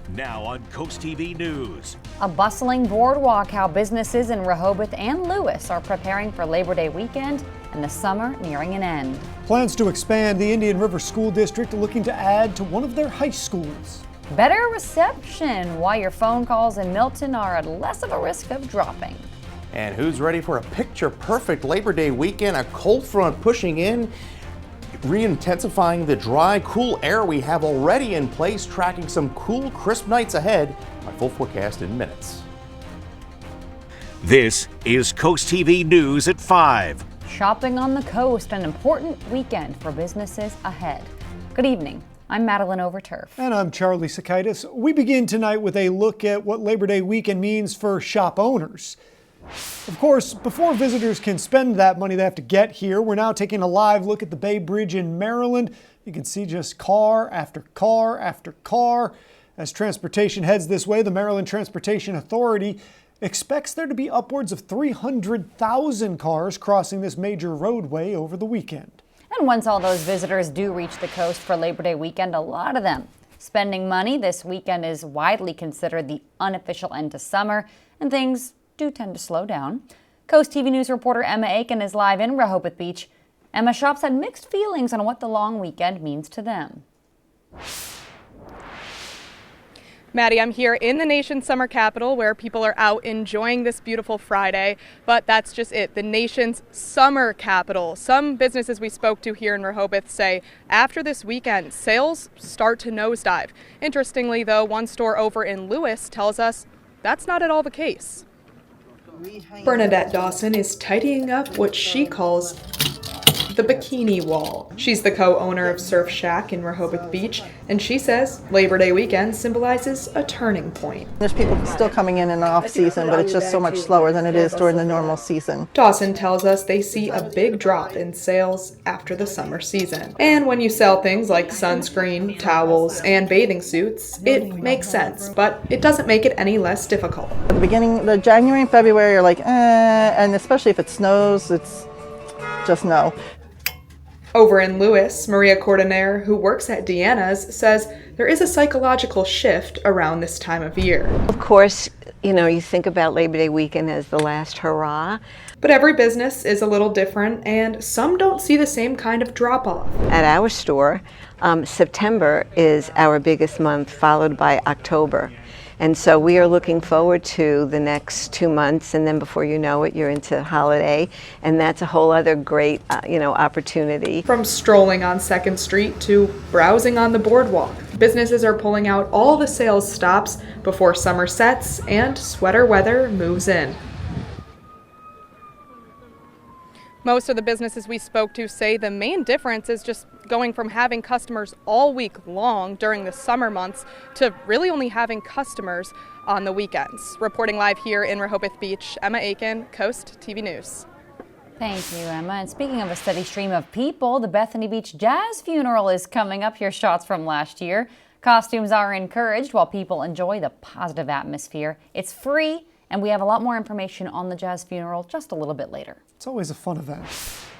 Now on CoastTV News. A bustling boardwalk, how businesses in Rehoboth and Lewes are preparing for Labor Day weekend and the summer nearing an end. Plans to expand the Indian River School District, looking to add to one of their high schools. Better reception, why your phone calls in Milton are at less of a risk of dropping. And who's ready for a picture-perfect Labor Day weekend? A cold front pushing in, re-intensifying the dry, cool air we have already in place, tracking some cool, crisp nights ahead. My full forecast in minutes. This is CoastTV News at 5. Shopping on the coast, an important weekend for businesses ahead. Good evening. I'm Madeline Overturf. And I'm Charlie Sakaitis. We begin tonight with a look at what Labor Day weekend means for shop owners. Of course, before visitors can spend that money they have to get here, we're now taking a live look at the Bay Bridge in Maryland. You can see just car after car after car. As transportation heads this way, the Maryland Transportation Authority expects there to be upwards of 300,000 cars crossing this major roadway over the weekend. And once all those visitors do reach the coast for Labor Day weekend, a lot of them spending money. This weekend is widely considered the unofficial end to summer, and things do tend to slow down. Coast TV News reporter Emma Aken is live in Rehoboth Beach. Emma, shops had mixed feelings on what the long weekend means to them. Maddie, I'm here in the nation's summer capital where people are out enjoying this beautiful Friday, but that's just it, the nation's summer capital. Some businesses we spoke to here in Rehoboth say after this weekend, sales start to nosedive. Interestingly, though, one store over in Lewes tells us that's not at all the case. Bernadette Dawson is tidying up what she calls the bikini wall. She's the co-owner of Surf Shack in Rehoboth Beach, and she says Labor Day weekend symbolizes a turning point. There's people still coming in the off season, but it's just so much slower than it is during the normal season. Dawson tells us they see a big drop in sales after the summer season. And when you sell things like sunscreen, towels, and bathing suits, it makes sense, but it doesn't make it any less difficult. At the beginning, the January and February are like, and especially if it snows, it's just no. Over in Lewes, Maria Cordonere, who works at Deanna's, says there is a psychological shift around this time of year. Of course, you think about Labor Day weekend as the last hurrah. But every business is a little different, and some don't see the same kind of drop-off. At our store, September is our biggest month, followed by October. And so we are looking forward to the next 2 months, and then before you know it, you're into holiday, and that's a whole other great, opportunity. From strolling on 2nd Street to browsing on the boardwalk, businesses are pulling out all the sales stops before summer sets and sweater weather moves in. Most of the businesses we spoke to say the main difference is just going from having customers all week long during the summer months to really only having customers on the weekends. Reporting live here in Rehoboth Beach, Emma Aken, Coast TV News. Thank you, Emma. And speaking of a steady stream of people, the Bethany Beach Jazz Funeral is coming up. Here's shots from last year. Costumes are encouraged while people enjoy the positive atmosphere. It's free, and we have a lot more information on the Jazz Funeral just a little bit later. It's always a fun event.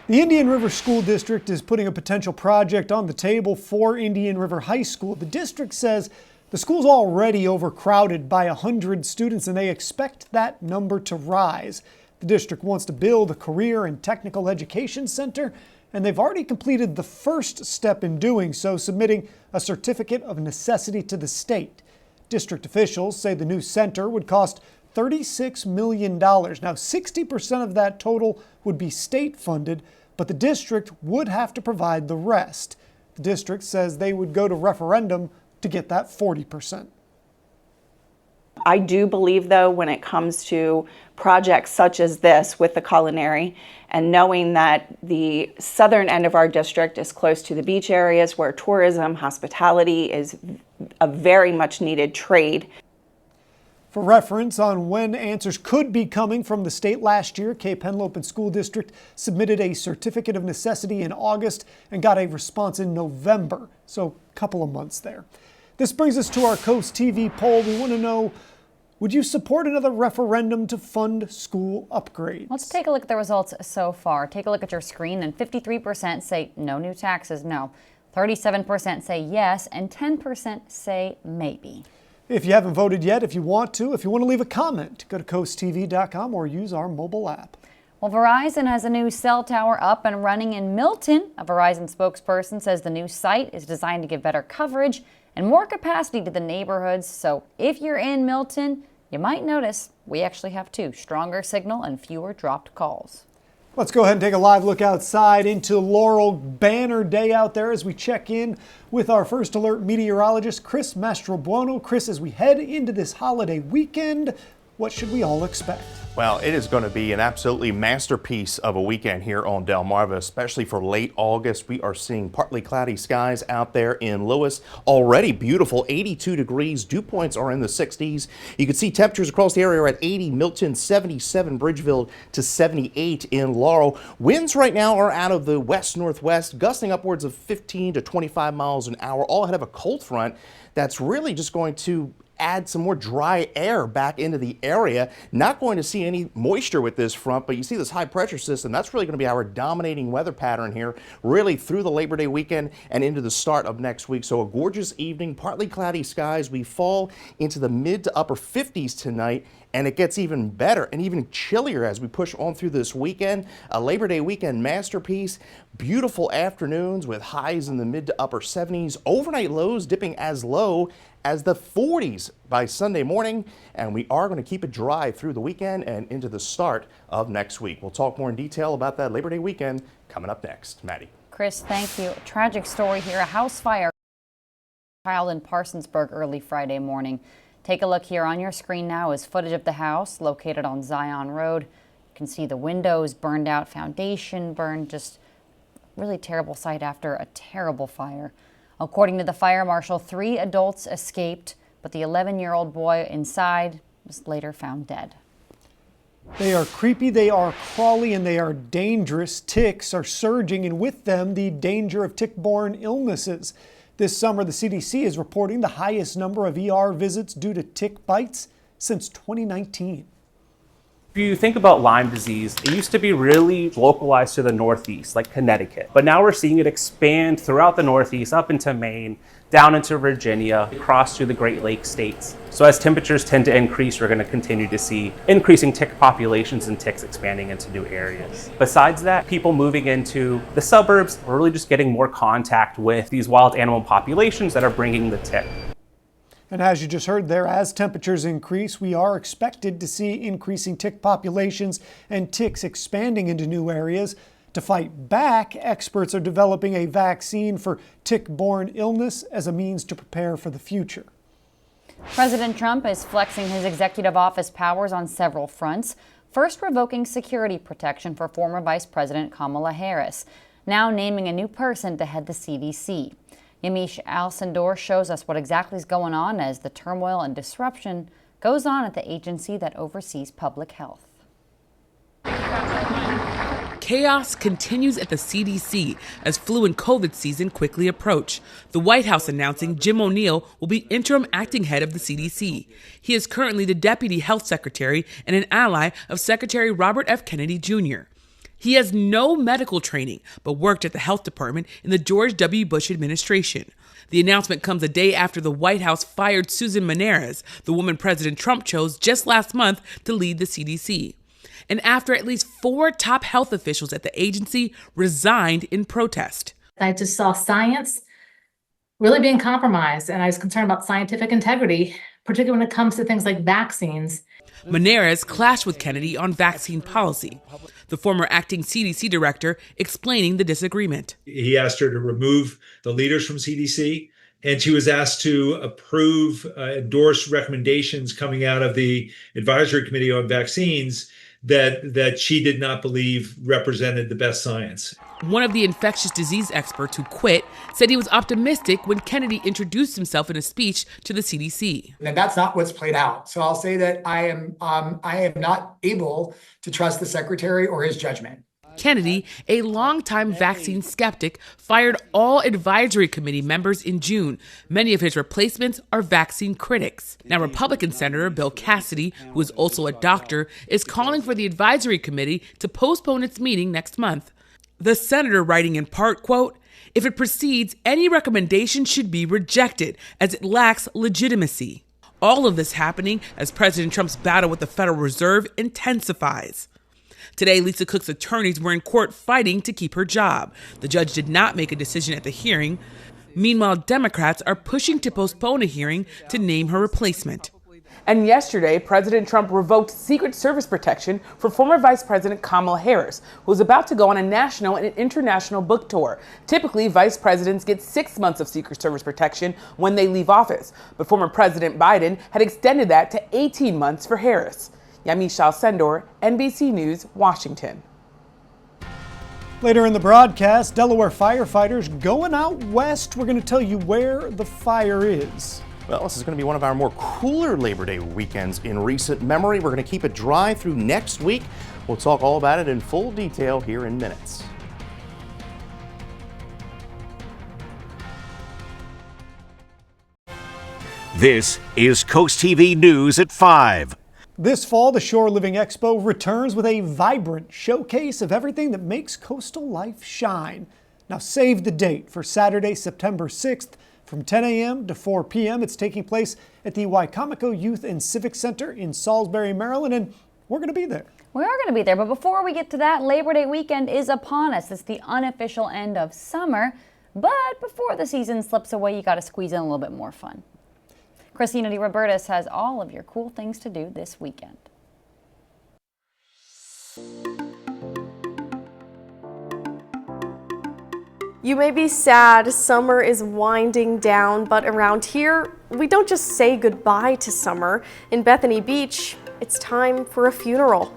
The Indian River School District is putting a potential project on the table for Indian River High School. The district says the school's already overcrowded by 100 students, and they expect that number to rise. The district wants to build a career and technical education center, and they've already completed the first step in doing so, submitting a certificate of necessity to the state. District officials say the new center would cost $36 million. Now, 60% of that total would be state funded, but the district would have to provide the rest. The district says they would go to referendum to get that 40%. I do believe, though, when it comes to projects such as this with the culinary, and knowing that the southern end of our district is close to the beach areas where tourism, hospitality is a very much needed trade. For reference on when answers could be coming from the state last year, Cape Henlopen School District submitted a certificate of necessity in August and got a response in November, so a couple of months there. This brings us to our Coast TV poll. We want to know, would you support another referendum to fund school upgrades? Let's take a look at the results so far. Take a look at your screen, and 53% say no new taxes, no. 37% say yes, and 10% say maybe. If you haven't voted yet, if you want to leave a comment, go to coasttv.com or use our mobile app. Well, Verizon has a new cell tower up and running in Milton. A Verizon spokesperson says the new site is designed to give better coverage and more capacity to the neighborhoods. So if you're in Milton, you might notice we actually have stronger signal and fewer dropped calls. Let's go ahead and take a live look outside into Laurel. Banner day out there as we check in with our First Alert meteorologist, Chris Mastrobuono. Chris, as we head into this holiday weekend, what should we all expect? Well, it is going to be an absolutely masterpiece of a weekend here on Delmarva, especially for late August. We are seeing partly cloudy skies out there in Lewes. Already beautiful, 82 degrees. Dew points are in the 60s. You can see temperatures across the area are at 80, Milton, 77, Bridgeville to 78 in Laurel. Winds right now are out of the west-northwest, gusting upwards of 15 to 25 miles an hour, all ahead of a cold front that's really just going to add some more dry air back into the area. Not going to see any moisture with this front, but you see this high pressure system. That's really going to be our dominating weather pattern here, really through the Labor Day weekend and into the start of next week. So a gorgeous evening, partly cloudy skies. We fall into the mid to upper 50s tonight, and it gets even better and even chillier as we push on through this weekend. A Labor Day weekend masterpiece. Beautiful afternoons with highs in the mid to upper 70s. Overnight lows dipping as low as the 40s by Sunday morning. And we are going to keep it dry through the weekend and into the start of next week. We'll talk more in detail about that Labor Day weekend coming up next. Maddie. Chris, thank you. A tragic story here. A house fire child in Parsonsburg early Friday morning. Take a look here on your screen now is footage of the house located on Zion Road. You can see the windows burned out, foundation burned, just really terrible sight after a terrible fire. According to the fire marshal, 3 adults escaped, but the 11-year-old boy inside was later found dead. They are creepy, they are crawly, and they are dangerous. Ticks are surging, and with them, the danger of tick-borne illnesses. This summer, the CDC is reporting the highest number of ER visits due to tick bites since 2019. If you think about Lyme disease, it used to be really localized to the Northeast, like Connecticut. But now we're seeing it expand throughout the Northeast, up into Maine, down into Virginia, across through the Great Lakes states. So as temperatures tend to increase, we're going to continue to see increasing tick populations and ticks expanding into new areas. Besides that, people moving into the suburbs are really just getting more contact with these wild animal populations that are bringing the tick. And as you just heard there, as temperatures increase, we are expected to see increasing tick populations and ticks expanding into new areas. To fight back, experts are developing a vaccine for tick-borne illness as a means to prepare for the future. President Trump is flexing his executive office powers on several fronts. First, revoking security protection for former Vice President Kamala Harris. Now naming a new person to head the CDC. Yamiche Alcindor shows us what exactly is going on as the turmoil and disruption goes on at the agency that oversees public health. Chaos continues at the CDC as flu and COVID season quickly approach. The White House announcing Jim O'Neill will be interim acting head of the CDC. He is currently the Deputy Health Secretary and an ally of Secretary Robert F. Kennedy Jr. He has no medical training, but worked at the health department in the George W. Bush administration. The announcement comes a day after the White House fired Susan Menares, the woman President Trump chose just last month to lead the CDC. And after at least 4 top health officials at the agency resigned in protest. I just saw science really being compromised, and I was concerned about scientific integrity, particularly when it comes to things like vaccines. Menares clashed with Kennedy on vaccine policy. The former acting CDC director explaining the disagreement. He asked her to remove the leaders from CDC, and she was asked to endorse recommendations coming out of the Advisory Committee on Vaccines that she did not believe represented the best science. One of the infectious disease experts who quit said he was optimistic when Kennedy introduced himself in a speech to the CDC. And that's not what's played out. So I'll say that I am not able to trust the secretary or his judgment. Kennedy, a longtime vaccine skeptic, fired all advisory committee members in June. Many of his replacements are vaccine critics. Now, Republican Senator Bill Cassidy, who is also a doctor, is calling for the advisory committee to postpone its meeting next month. The senator writing in part, quote, "If it proceeds, any recommendation should be rejected as it lacks legitimacy." All of this happening as President Trump's battle with the Federal Reserve intensifies. Today, Lisa Cook's attorneys were in court fighting to keep her job. The judge did not make a decision at the hearing. Meanwhile, Democrats are pushing to postpone a hearing to name her replacement. And yesterday, President Trump revoked Secret Service protection for former Vice President Kamala Harris, who is about to go on a national and international book tour. Typically, vice presidents get 6 months of Secret Service protection when they leave office, but former President Biden had extended that to 18 months for Harris. Yamiche Sendor, NBC News, Washington. Later in the broadcast, Delaware firefighters going out west. We're going to tell you where the fire is. Well, this is going to be one of our more cooler Labor Day weekends in recent memory. We're going to keep it dry through next week. We'll talk all about it in full detail here in minutes. This is Coast TV News at 5. This fall, the Shore Living Expo returns with a vibrant showcase of everything that makes coastal life shine. Now save the date for Saturday, September 6th. From 10 a.m. to 4 p.m. It's taking place at the Wicomico Youth and Civic Center in Salisbury, Maryland, and we're going to be there. We are going to be there, but before we get to that, Labor Day weekend is upon us. It's the unofficial end of summer, but before the season slips away, you got to squeeze in a little bit more fun. Christina DiRobertis has all of your cool things to do this weekend. You may be sad, summer is winding down, but around here, we don't just say goodbye to summer. In Bethany Beach, it's time for a funeral.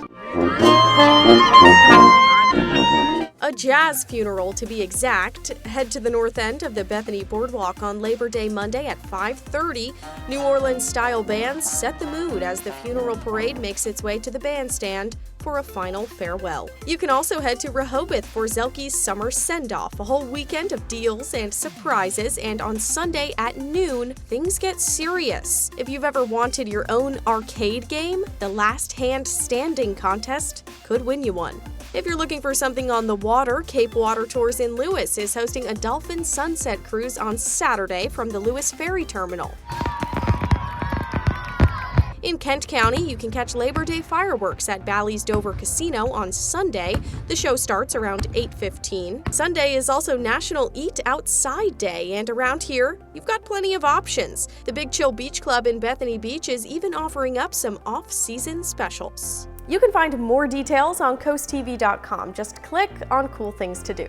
A jazz funeral, to be exact. Head to the north end of the Bethany Boardwalk on Labor Day Monday at 5:30. New Orleans-style bands set the mood as the funeral parade makes its way to the bandstand for a final farewell. You can also head to Rehoboth for Zelke's summer send-off, a whole weekend of deals and surprises, and on Sunday at noon, things get serious. If you've ever wanted your own arcade game, the Last Hand Standing contest could win you one. If you're looking for something on the water, Cape Water Tours in Lewes is hosting a dolphin sunset cruise on Saturday from the Lewes Ferry Terminal. In Kent County, you can catch Labor Day fireworks at Bally's Dover Casino on Sunday. The show starts around 8:15. Sunday is also National Eat Outside Day, and around here, you've got plenty of options. The Big Chill Beach Club in Bethany Beach is even offering up some off-season specials. You can find more details on CoastTV.com. Just click on Cool Things to Do.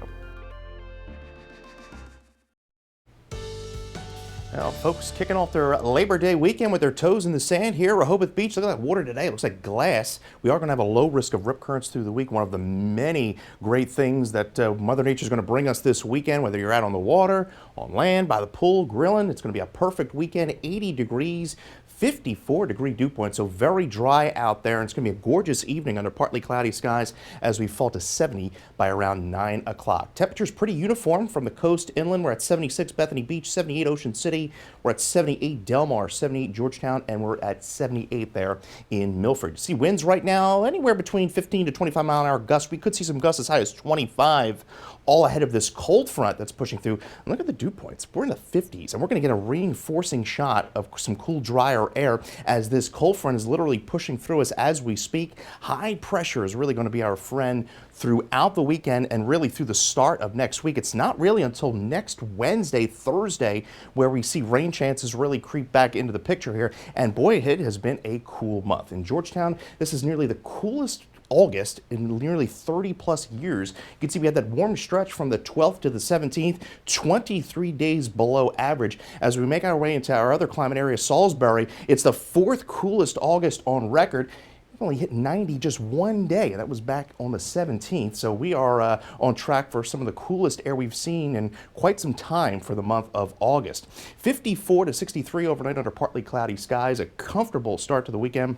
Well, folks kicking off their Labor Day weekend with their toes in the sand here. Rehoboth Beach, look at that water today. It looks like glass. We are going to have a low risk of rip currents through the week. One of the many great things that Mother Nature is going to bring us this weekend, whether you're out on the water, on land, by the pool, grilling. It's going to be a perfect weekend, 80 degrees. 54-degree dew point, so very dry out there, and it's going to be a gorgeous evening under partly cloudy skies as we fall to 70 by around 9 o'clock. Temperatures pretty uniform from the coast inland. We're at 76 Bethany Beach, 78 Ocean City, we're at 78 Del Mar, 78 Georgetown, and we're at 78 there in Milford. See winds right now anywhere between 15 to 25 mile an hour gusts. We could see some gusts as high as 25, all ahead of this cold front that's pushing through. And look at the dew points. We're in the 50s, and we're going to get a reinforcing shot of some cool, drier air as this cold front is literally pushing through us as we speak. High pressure is really going to be our friend throughout the weekend and really through the start of next week. It's not really until next Wednesday, Thursday, where we see rain chances really creep back into the picture here. And boy, it has been a cool month. In Georgetown, this is nearly the coolest August in nearly 30 plus years. You can see we had that warm stretch from the 12th to the 17th, 23 days below average. As we make our way into our other climate area, Salisbury, it's the fourth coolest August on record. We've only hit 90 just one day, and that was back on the 17th. So we are on track for some of the coolest air we've seen in quite some time for the month of August. 54 to 63 overnight under partly cloudy skies, a comfortable start to the weekend.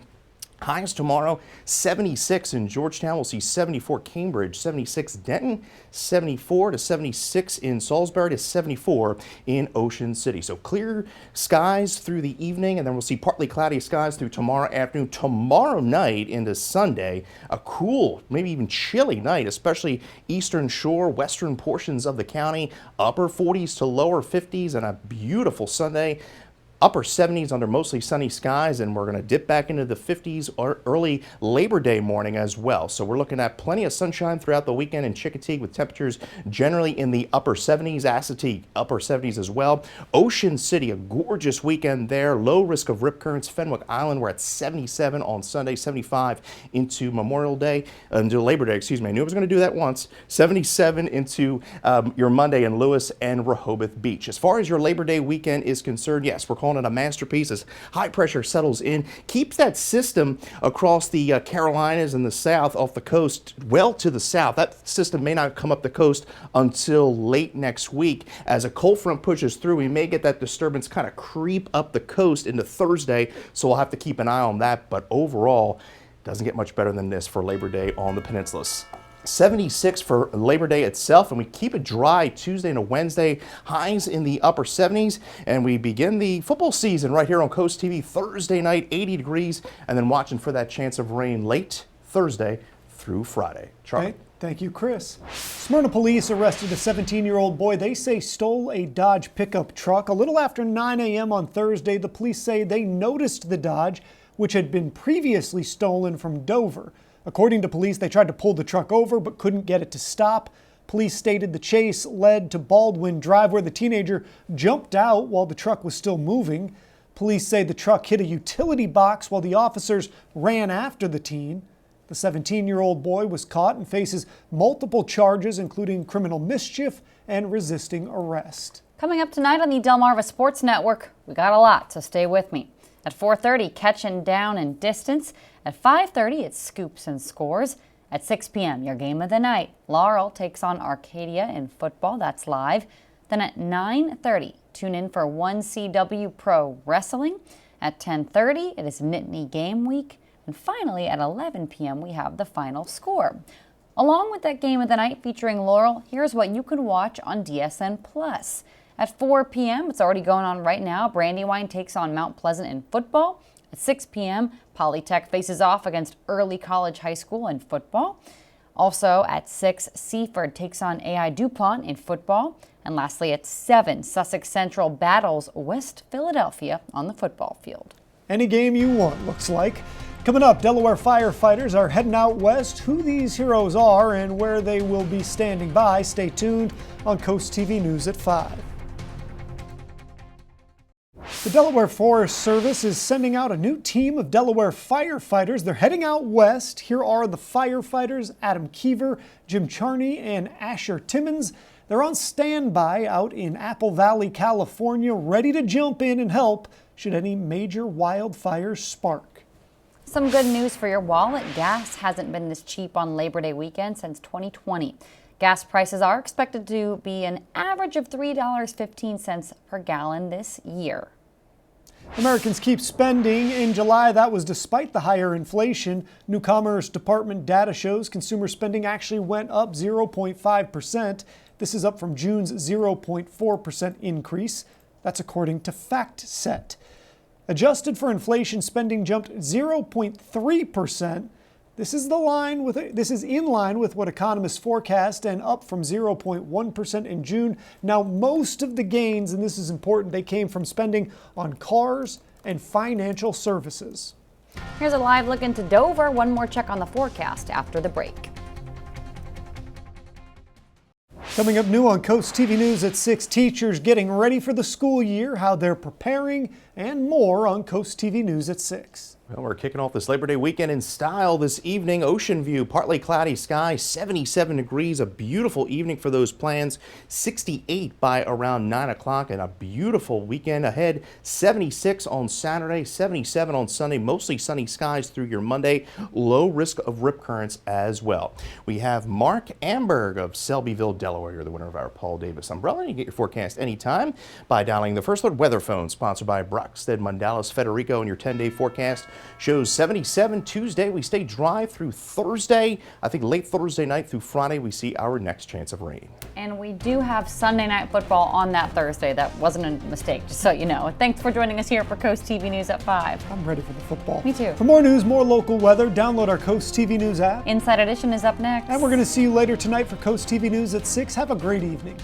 Highs tomorrow, 76 in Georgetown. We'll see 74 Cambridge, 76 Denton, 74 to 76 in Salisbury to 74 in Ocean City. So clear skies through the evening, and then we'll see partly cloudy skies through tomorrow afternoon. Tomorrow night into Sunday, a cool, maybe even chilly night, especially eastern shore, western portions of the county. Upper 40s to lower 50s, and a beautiful Sunday. upper 70s under mostly sunny skies, and we're going to dip back into the 50s or early Labor Day morning as well. So we're looking at plenty of sunshine throughout the weekend in Chickateague with temperatures generally in the upper 70s, Assateague upper 70s as well. Ocean City, a gorgeous weekend there. Low risk of rip currents. Fenwick Island, we're at 77 on Sunday, 75 into Memorial Day, into Labor Day, excuse me. I knew I was going to do that once. 77 into your Monday in Lewes and Rehoboth Beach. As far as your Labor Day weekend is concerned, yes, we're calling it a masterpiece as high pressure settles in, keeps that system across the Carolinas and the south off the coast well to the south. That system may not come up the coast until late next week. As a cold front pushes through, we may get that disturbance kind of creep up the coast into Thursday, so we'll have to keep an eye on that. But overall, doesn't get much better than this for Labor Day on the peninsulas. 76 for Labor Day itself, and we keep it dry Tuesday and Wednesday, highs in the upper 70s, and we begin the football season right here on Coast TV Thursday night, 80 degrees, and then watching for that chance of rain late Thursday through Friday. Charlie. Thank you, Chris. Smyrna police arrested a 17-year-old boy they say stole a Dodge pickup truck. A little after 9 a.m. on Thursday, the police say they noticed the Dodge, which had been previously stolen from Dover. According to police, they tried to pull the truck over but couldn't get it to stop. Police stated the chase led to Baldwin Drive, where the teenager jumped out while the truck was still moving. Police say the truck hit a utility box while the officers ran after the teen. The 17-year-old boy was caught and faces multiple charges, including criminal mischief and resisting arrest. Coming up tonight on the Delmarva Sports Network, we got a lot, so stay with me. At 4:30, catching down and distance. At 5:30, it's scoops and scores. At 6 p.m., your game of the night. Laurel takes on Arcadia in football. That's live. Then at 9:30, tune in for 1CW Pro Wrestling. At 10:30, it is Nittany Game Week. And finally, at 11 p.m., we have the final score. Along with that game of the night featuring Laurel, here's what you can watch on DSN+. At 4 p.m., it's already going on right now, Brandywine takes on Mount Pleasant in football. At 6 p.m., Polytech faces off against Early College High School in football. Also at 6, Seaford takes on AI DuPont in football. And lastly, at 7, Sussex Central battles West Philadelphia on the football field. Any game you want, looks like. Coming up, Delaware firefighters are heading out west. Who these heroes are and where they will be standing by, stay tuned on Coast TV News at 5. The Delaware Forest Service is sending out a new team of Delaware firefighters. They're heading out west. Here are the firefighters: Adam Keever, Jim Charney, and Asher Timmons. They're on standby out in Apple Valley, California, ready to jump in and help should any major wildfires spark. Some good news for your wallet. Gas hasn't been this cheap on Labor Day weekend since 2020. Gas prices are expected to be an average of $3.15 per gallon this year. Americans keep spending. In July, that was despite the higher inflation. New Commerce Department data shows consumer spending actually went up 0.5%. This is up from June's 0.4% increase. That's according to FactSet. Adjusted for inflation, spending jumped 0.3%. This is in line with what economists forecast and up from 0.1% in June. Now, most of the gains, and this is important, they came from spending on cars and financial services. Here's a live look into Dover. One more check on the forecast after the break. Coming up new on Coast TV News at 6, teachers getting ready for the school year, how they're preparing, and more on Coast TV News at 6. Well, we're kicking off this Labor Day weekend in style this evening. Ocean view, partly cloudy sky, 77 degrees, a beautiful evening for those plans. 68 by around 9 o'clock, and a beautiful weekend ahead. 76 on Saturday, 77 on Sunday, mostly sunny skies through your Monday. Low risk of rip currents as well. We have Mark Amberg of Selbyville, Delaware. You're the winner of our Paul Davis umbrella. You can get your forecast anytime by dialing the First Alert Weather Phone, sponsored by Brockstead Mundalis Federico, and your 10-day forecast shows 77 Tuesday. We stay dry through Thursday. I think late Thursday night through Friday, we see our next chance of rain. And we do have Sunday night football on that Thursday. That wasn't a mistake, just so you know. Thanks for joining us here for Coast TV News at 5. I'm ready for the football. Me too. For more news, more local weather, download our Coast TV News app. Inside Edition is up next. And we're going to see you later tonight for Coast TV News at 6. Have a great evening.